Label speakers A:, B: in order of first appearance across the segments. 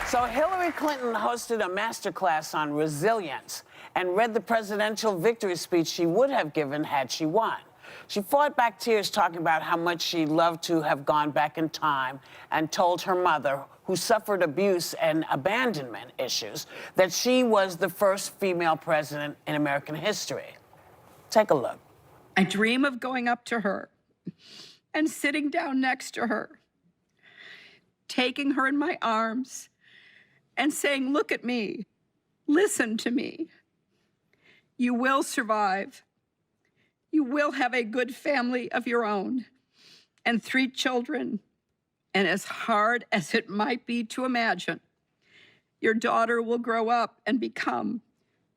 A: So Hillary Clinton hosted a MasterClass on resilience and read the presidential victory speech she would have given had she won. She fought back tears talking about how much she'd love to have gone back in time and told her mother, who suffered abuse and abandonment issues, that she was the first female president in American history. Take a look.
B: I dream of going up to her and sitting down next to her, taking her in my arms and saying, "Look at me, listen to me. You will survive. You will have a good family of your own and 3 children. And as hard as it might be to imagine, your daughter will grow up and become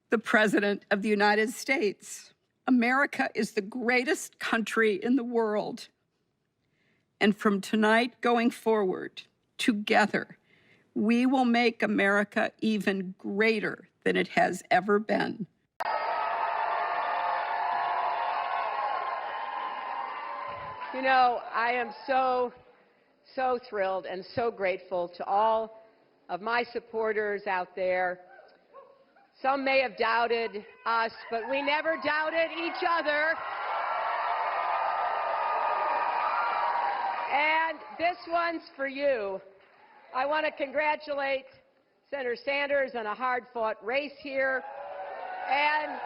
B: the President of the United States. America is the greatest country in the world. And from tonight going forward, together, we will make America even greater than it has ever been."
C: You know, I am so thrilled and so grateful to all of my supporters out there. Some may have doubted us, but we never doubted each other. And this one's for you. I want to congratulate Senator Sanders on a hard-fought race here. And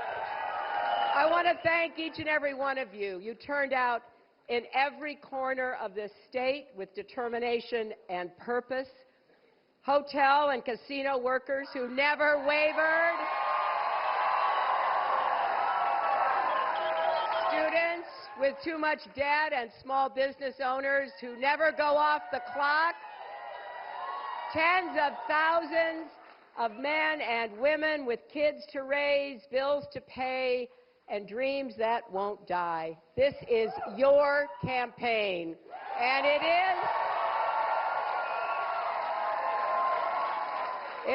C: I want to thank each and every one of you. You turned out in every corner of this state with determination and purpose. Hotel and casino workers who never wavered. Students with too much debt and small business owners who never go off the clock. Tens of thousands of men and women with kids to raise, bills to pay, and dreams that won't die. This is your campaign, and it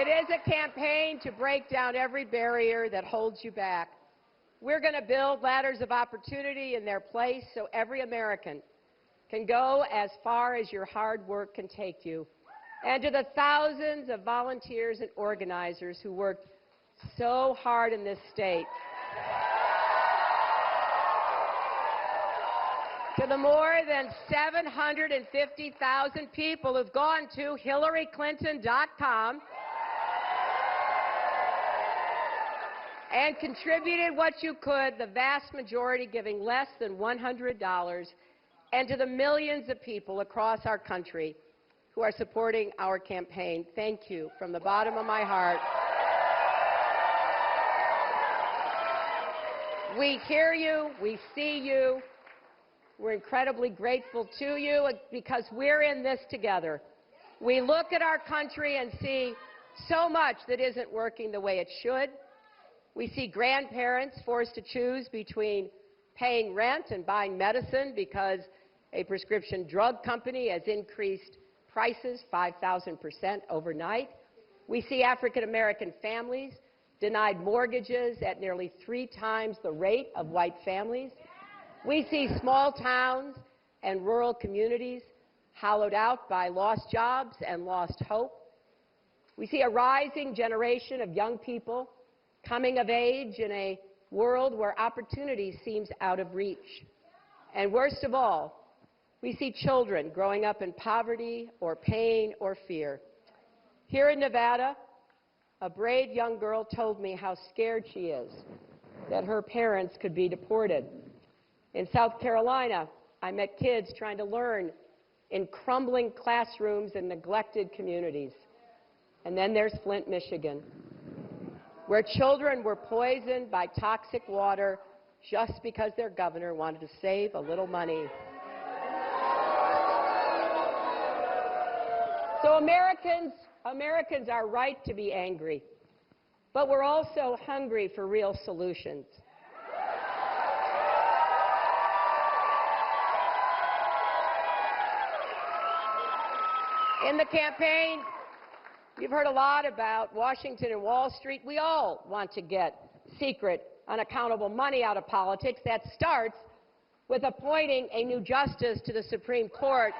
C: is a campaign to break down every barrier that holds you back. We're going to build ladders of opportunity in their place so every American can go as far as your hard work can take you. And to the thousands of volunteers and organizers who worked so hard in this state, to the more than 750,000 people who've gone to HillaryClinton.com and contributed what you could, the vast majority giving less than $100, and to the millions of people across our country who are supporting our campaign, thank you from the bottom of my heart. We hear you, we see you. We're incredibly grateful to you because we're in this together. We look at our country and see so much that isn't working the way it should. We see grandparents forced to choose between paying rent and buying medicine because a prescription drug company has increased prices 5,000% overnight. We see African American families denied mortgages at nearly 3 times the rate of white families. We see small towns and rural communities hollowed out by lost jobs and lost hope. We see a rising generation of young people coming of age in a world where opportunity seems out of reach. And worst of all, we see children growing up in poverty or pain or fear. Here in Nevada, a brave young girl told me how scared she is that her parents could be deported. In South Carolina, I met kids trying to learn in crumbling classrooms in neglected communities. And then there's Flint, Michigan, where children were poisoned by toxic water just because their governor wanted to save a little money. So Americans are right to be angry, but we're also hungry for real solutions. In the campaign, you've heard a lot about Washington and Wall Street. We all want to get secret, unaccountable money out of politics. That starts with appointing a new justice to the Supreme Court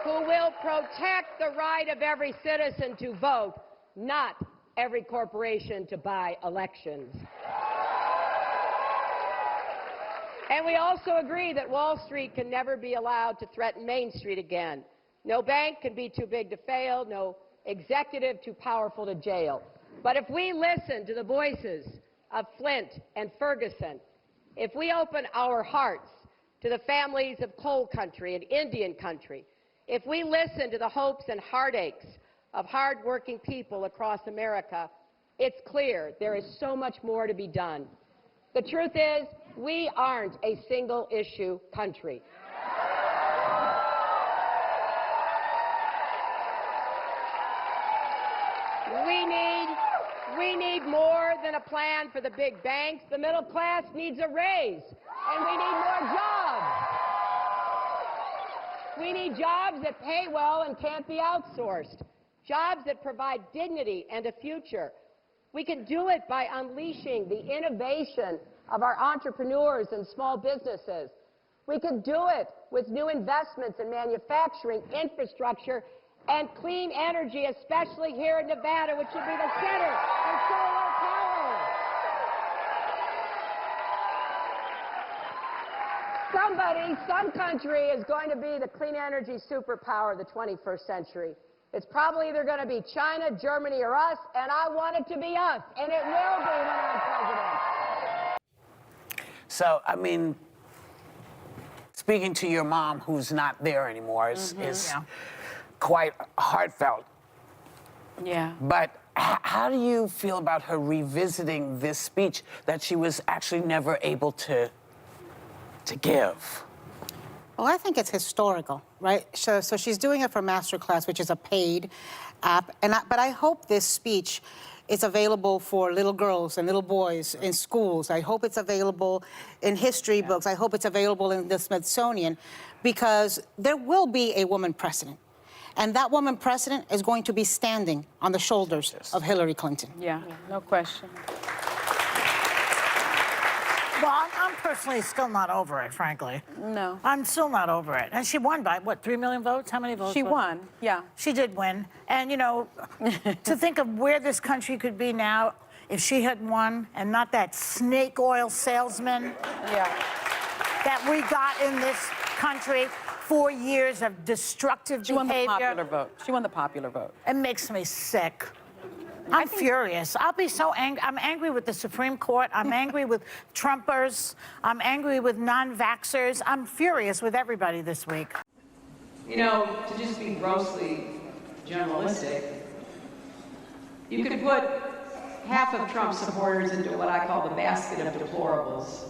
C: who will protect the right of every citizen to vote, not every corporation to buy elections. And we also agree that Wall Street can never be allowed to threaten Main Street again. No bank can be too big to fail, no executive too powerful to jail. But if we listen to the voices of Flint and Ferguson, if we open our hearts to the families of coal country and Indian country, if we listen to the hopes and heartaches of hard-working people across America, it's clear there is so much more to be done. The truth is, we aren't a single-issue country. We need more than a plan for the big banks. The middle class needs a raise, and we need more jobs. We need jobs that pay well and can't be outsourced, jobs that provide dignity and a future. We can do it by unleashing the innovation of our entrepreneurs and small businesses. We can do it with new investments in manufacturing, infrastructure, and clean energy, especially here in Nevada, which should be the center of solar power. Some country is going to be the clean energy superpower of the 21st century. It's probably either going to be China, Germany, or us, and I want it to be us, and it will be when I'm president.
A: So, I mean, speaking to your mom, who's not there anymore, is quite heartfelt.
D: Yeah.
A: But how do you feel about her revisiting this speech that she was actually never able to give?
E: Well, I think it's historical, right? So she's doing it for MasterClass, which is a paid app. But I hope this speech is available for little girls and little boys in schools. I hope it's available in history books. I hope it's available in the Smithsonian, because there will be a woman president. And that woman president is going to be standing on the shoulders of Hillary Clinton.
D: Yeah, no question.
F: Well, I'm personally still not over it, frankly.
D: No.
F: I'm still not over it. And she won by, what, 3 million votes? How many votes?
D: She won, yeah.
F: She did win. And, you know, to think of where this country could be now if she had won and not that snake oil salesman that we got in this country. 4 years of destructive behavior.
D: She won the popular vote. She won the popular vote.
F: It makes me sick. I'm furious. I'll be so angry. I'm angry with the Supreme Court. I'm angry with Trumpers. I'm angry with non-vaxxers. I'm furious with everybody this week.
G: You know, to just be grossly generalistic, you could put half of Trump supporters into what I call the basket of deplorables.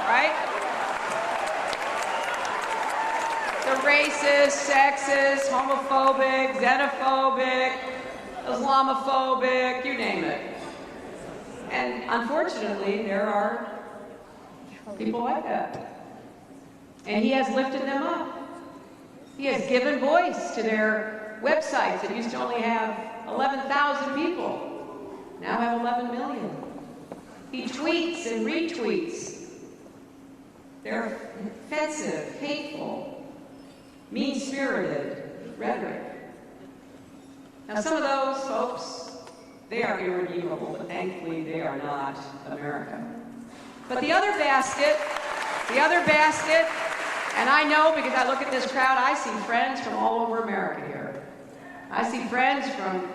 G: Right? The racist, sexist, homophobic, xenophobic, Islamophobic, you name it. And unfortunately, there are people like that. And he has lifted them up. He has given voice to their websites that used to only have 11,000 people, now have 11 million. He tweets and retweets. They're offensive, hateful, mean-spirited rhetoric. Now, some of those folks, they are irredeemable, but thankfully they are not America. But the other basket, and I know because I look at this crowd, I see friends from all over America here. I see friends from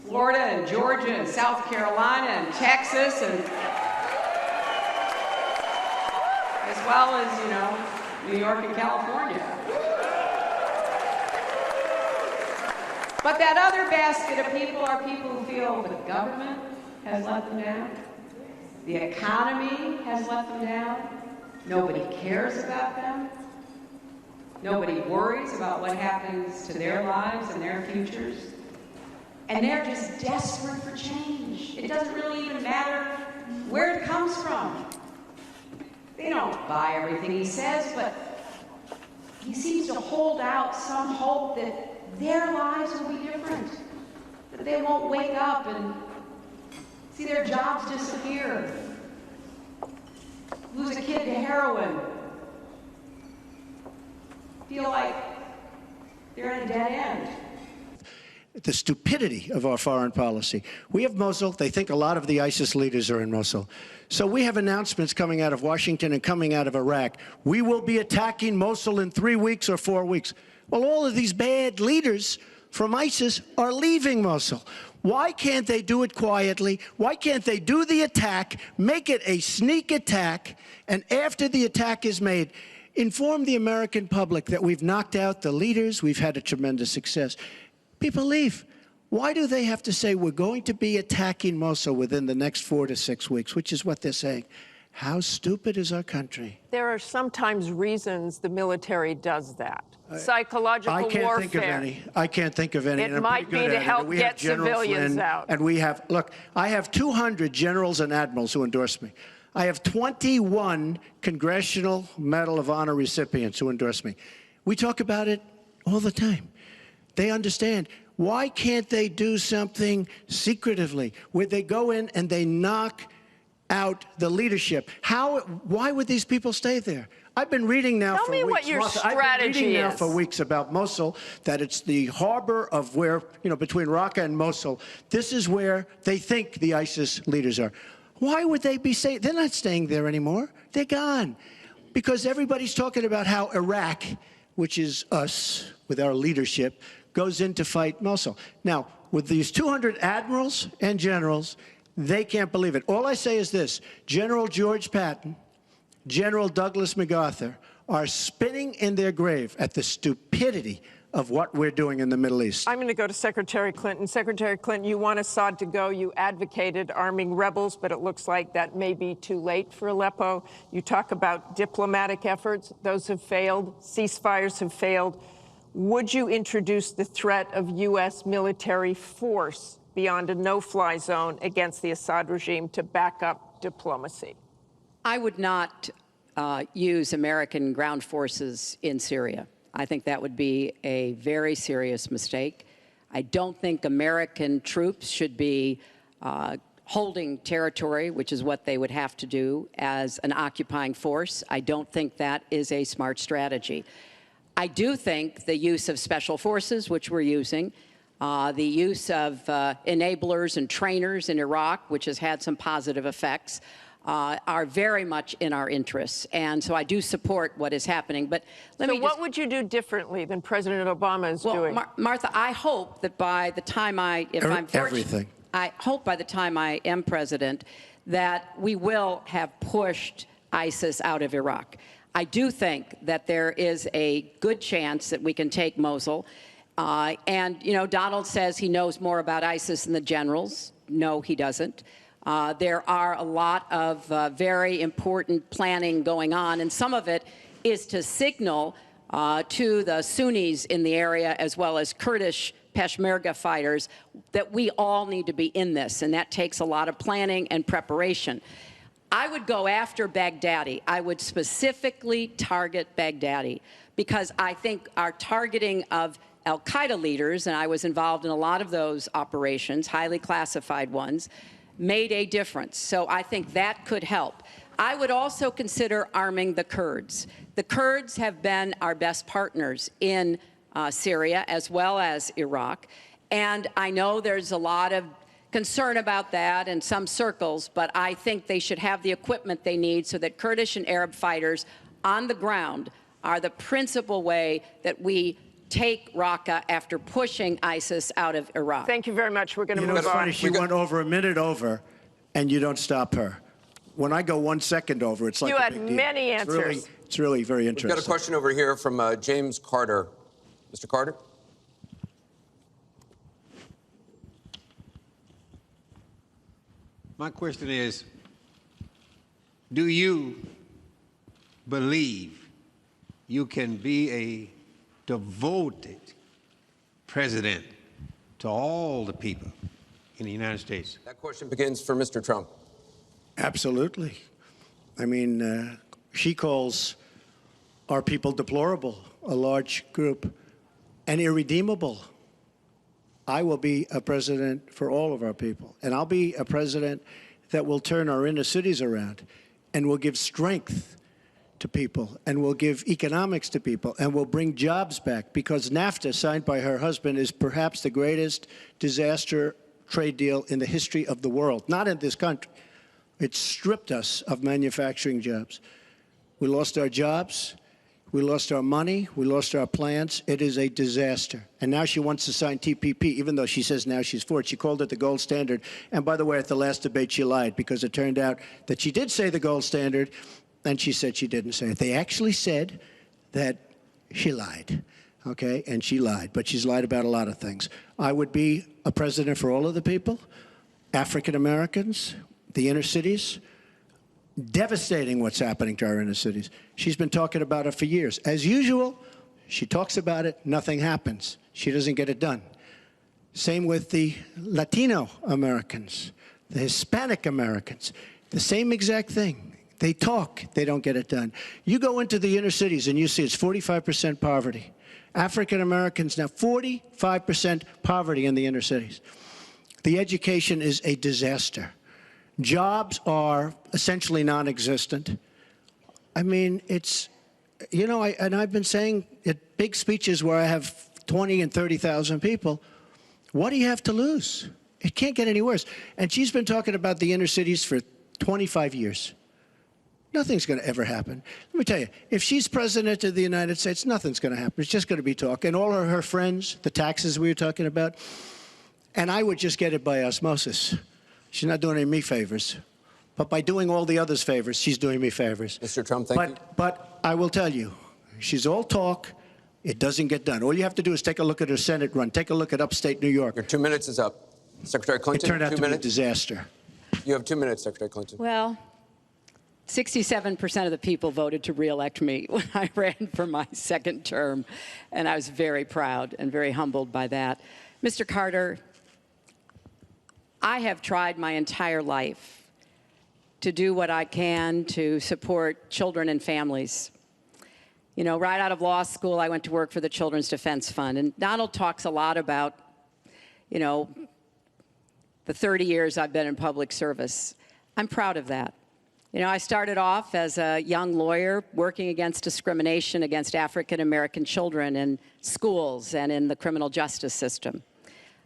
G: Florida and Georgia and South Carolina and Texas, and as well as, you know, New York and California. But that other basket of people are people who feel the government has let them down, the economy has let them down, nobody cares about them, nobody worries about what happens to their lives and their futures, and they're just desperate for change. It doesn't really even matter where it comes from. They don't buy everything he says, but he seems to hold out some hope that their lives will be different, that they won't wake up and see their jobs disappear, lose a kid to heroin, feel like they're at a dead end.
H: The stupidity of our foreign policy. We have Mosul. They think a lot of the ISIS leaders are in Mosul. So we have announcements coming out of Washington and coming out of Iraq. We will be attacking Mosul in 3 weeks or 4 weeks. Well, all of these bad leaders from ISIS are leaving Mosul. Why can't they do it quietly? Why can't they do the attack, make it a sneak attack, and after the attack is made, inform the American public that we've knocked out the leaders, we've had a tremendous success. People leave. Why do they have to say we're going to be attacking Mosul within the next 4 to 6 weeks, which is what they're saying? How stupid is our country?
I: There are sometimes reasons the military does that. Psychological
H: I can't
I: warfare.
H: think of any. I can't think of any.
I: It
H: and I'm
I: might
H: pretty good
I: be to
H: at it.
I: help
H: And we
I: get
H: have General
I: civilians
H: Flynn,
I: out.
H: And we have, look, I have 200 generals and admirals who endorse me. I have 21 Congressional Medal of Honor recipients who endorse me. We talk about it all the time. They understand. Why can't they do something secretively where they go in and they knock out the leadership? Why would these people stay there? I've been reading now for weeks.
I: Tell me what your
H: Martha, I've been
I: strategy
H: reading now
I: is.
H: for weeks about Mosul, that it's the harbor of where, between Raqqa and Mosul. This is where they think the ISIS leaders are. Why would they be staying? They're not staying there anymore. They're gone. Because everybody's talking about how Iraq, which is us with our leadership, goes in to fight Mosul. Now, with these 200 admirals and generals, they can't believe it. All I say is this: General George Patton, General Douglas MacArthur are spinning in their grave at the stupidity of what we're doing in the Middle East.
I: I'm going to go to Secretary Clinton. Secretary Clinton, you want Assad to go. You advocated arming rebels, but it looks like that may be too late for Aleppo. You talk about diplomatic efforts. Those have failed. Ceasefires have failed. Would you introduce the threat of U.S. military force beyond a no-fly zone against the Assad regime to back up diplomacy?
J: I would not use American ground forces in Syria. I think that would be a very serious mistake. I don't think American troops should be holding territory, which is what they would have to do as an occupying force. I don't think that is a smart strategy. I do think the use of special forces, which we're using, the use of enablers and trainers in Iraq, which has had some positive effects, are very much in our interests. And so I do support what is happening. But
I: what would you do differently than President Obama is doing?
J: Martha, I hope that by the time
H: Everything.
J: I hope by the time I am president that we will have pushed ISIS out of Iraq. I do think that there is a good chance that we can take Mosul. Donald says he knows more about ISIS than the generals. No, he doesn't. There are a lot of very important planning going on, and some of it is to signal to the Sunnis in the area, as well as Kurdish Peshmerga fighters, that we all need to be in this, and that takes a lot of planning and preparation. I would go after Baghdadi. I would specifically target Baghdadi because I think our targeting of al-Qaeda leaders, and I was involved in a lot of those operations, highly classified ones, made a difference. So I think that could help. I would also consider arming the Kurds. The Kurds have been our best partners in Syria as well as Iraq. And I know there's a lot of concern about that in some circles, but I think they should have the equipment they need so that Kurdish and Arab fighters on the ground are the principal way that we take Raqqa after pushing ISIS out of Iraq.
I: Thank you very much. We're going to move
H: It's
I: on.
H: funny, she went over a minute over, and you don't stop her. When I go 1 second over, it's like
I: You
H: a
I: had
H: big deal.
I: many answers.
H: It's really very interesting.
K: We've got a question over here from James Carter. Mr. Carter?
L: My question is, do you believe you can be a devoted president to all the people in the United States?
K: That question begins for Mr. Trump.
H: Absolutely. I mean, she calls our people deplorable, a large group, and irredeemable. I will be a president for all of our people, and I'll be a president that will turn our inner cities around and will give strength to people, and will give economics to people, and will bring jobs back, because NAFTA, signed by her husband, is perhaps the greatest disaster trade deal in the history of the world, not in this country. It stripped us of manufacturing jobs. We lost our jobs. We lost our money. We lost our plants. It is a disaster. And now she wants to sign TPP, even though she says now she's for it. She called it the gold standard. And by the way, at the last debate, she lied, because it turned out that she did say the gold standard, and she said she didn't say it. They actually said that she lied, okay? And she lied, but she's lied about a lot of things. I would be a president for all of the people, African Americans, the inner cities. Devastating what's happening to our inner cities. She's been talking about it for years. As usual, she talks about it, nothing happens. She doesn't get it done. Same with the Latino Americans, the Hispanic Americans, the same exact thing. They talk, they don't get it done. You go into the inner cities and you see it's 45% poverty. African Americans now, 45% poverty in the inner cities. The education is a disaster. Jobs are essentially non-existent. I mean, it's, you know, and I've been saying at big speeches where I have 20 and 30,000 people, what do you have to lose? It can't get any worse. And she's been talking about the inner cities for 25 years. Nothing's going to ever happen. Let me tell you, if she's president of the United States, nothing's going to happen. It's just going to be talk. And all of her friends, the taxes we were talking about, and I would just get it by osmosis. She's not doing any me favors. But by doing all the others favors, she's doing me favors.
K: Mr. Trump, thank you.
H: But I will tell you, she's all talk. It doesn't get done. All you have to do is take a look at her Senate run. Take a look at upstate New York.
K: Your 2 minutes is up. Secretary Clinton,
H: It turned out
K: 2
H: to
K: minutes.
H: be a disaster.
K: You have 2 minutes, Secretary Clinton.
J: Well, 67% of the people voted to re-elect me when I ran for my second term, and I was very proud and very humbled by that. Mr. Carter, I have tried my entire life to do what I can to support children and families. You know, right out of law school, I went to work for the Children's Defense Fund, and Donald talks a lot about, you know, the 30 years I've been in public service. I'm proud of that. You know, I started off as a young lawyer working against discrimination against African American children in schools and in the criminal justice system.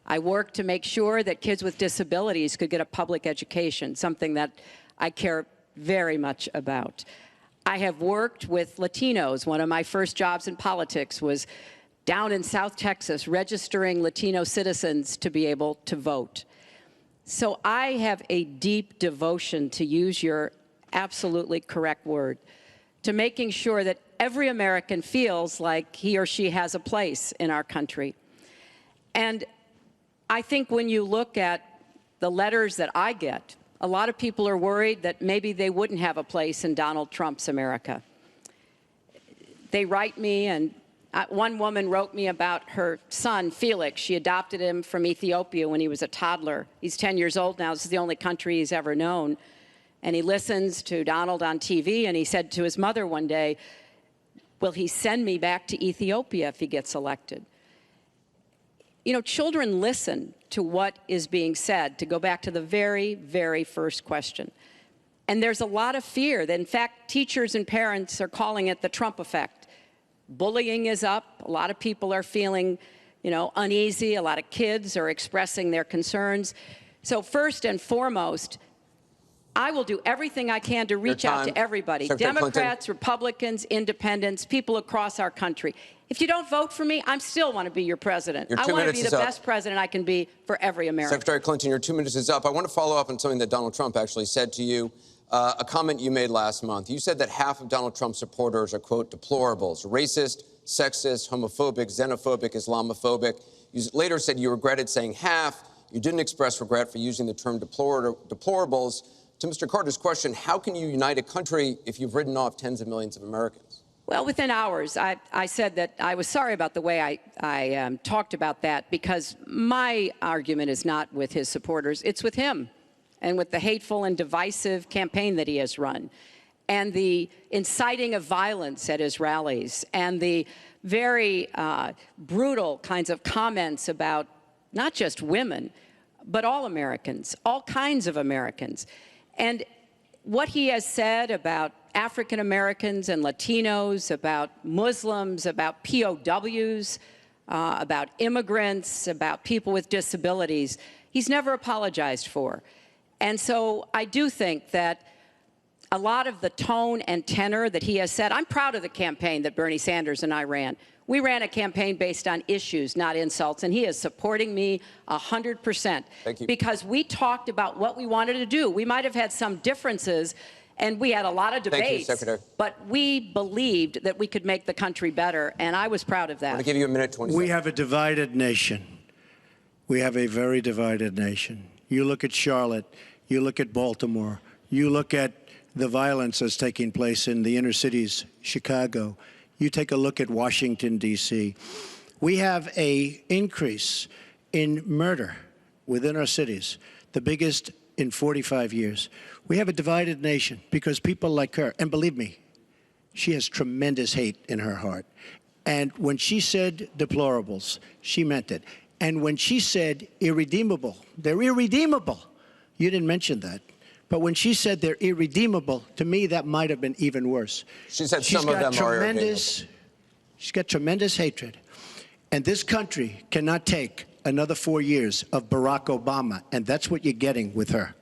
J: I worked to make sure that kids with disabilities could get a public education, something that I care very much about. I have worked with Latinos. One of my first jobs in politics was down in South Texas, registering Latino citizens to be able to vote. So I have a deep devotion, to use your absolutely correct word, to making sure that every American feels like he or she has a place in our country. And I think when you look at the letters that I get, a lot of people are worried that maybe they wouldn't have a place in Donald Trump's America. They write me, and one woman wrote me about her son, Felix. She adopted him from Ethiopia when he was a toddler. He's 10 years old now. This is the only country he's ever known. And he listens to Donald on TV, and he said to his mother one day, will he send me back to Ethiopia if he gets elected? You know, children listen to what is being said, to go back to the very, very first question. And there's a lot of fear that, in fact, teachers and parents are calling it the Trump effect. Bullying is up. A lot of people are feeling, you know, uneasy. A lot of kids are expressing their concerns. So first and foremost, I will do everything I can to reach out to everybody,
K: Secretary
J: Democrats,
K: Clinton.
J: Republicans, independents, people across our country. If you don't vote for me, I still want to be your president.
K: Your
J: I
K: 2
J: want to
K: minutes
J: be
K: is
J: the
K: up.
J: best president I can be for every American.
K: Secretary Clinton, your 2 minutes is up. I want to follow up on something that Donald Trump actually said to you, a comment you made last month. You said that half of Donald Trump's supporters are, quote, deplorables, racist, sexist, homophobic, xenophobic, Islamophobic. You later said you regretted saying half. You didn't express regret for using the term deplorables. To Mr. Carter's question, how can you unite a country if you've written off tens of millions of Americans?
J: Well, within hours, I said that I was sorry about the way I talked about that, because my argument is not with his supporters. It's with him and with the hateful and divisive campaign that he has run, and the inciting of violence at his rallies, and the very brutal kinds of comments about not just women, but all Americans, all kinds of Americans. And what he has said about African Americans and Latinos, about Muslims, about POWs, about immigrants, about people with disabilities, he's never apologized for. And so I do think that a lot of the tone and tenor that he has said, I'm proud of the campaign that Bernie Sanders and I ran. We ran a campaign based on issues, not insults, and he is supporting me 100%.
K: Thank you.
J: Because we talked about what we wanted to do. We might have had some differences, and we had a lot of debates.
K: Thank you, Secretary.
J: But we believed that we could make the country better, and I was proud of that.
K: I'm going to give you a minute, 20
H: We
K: seconds.
H: have a divided nation. We have a very divided nation. You look at Charlotte, you look at Baltimore, you look at the violence that's taking place in the inner cities, Chicago. You take a look at Washington, D.C. We have an increase in murder within our cities, the biggest in 45 years. We have a divided nation because people like her, and believe me, she has tremendous hate in her heart. And when she said deplorables, she meant it. And when she said irredeemable, they're irredeemable. You didn't mention that. But when she said they're irredeemable, to me, that might have been even worse.
K: She said some of them are irredeemable.
H: She's got tremendous hatred. And this country cannot take another 4 years of Barack Obama, and that's what you're getting with her.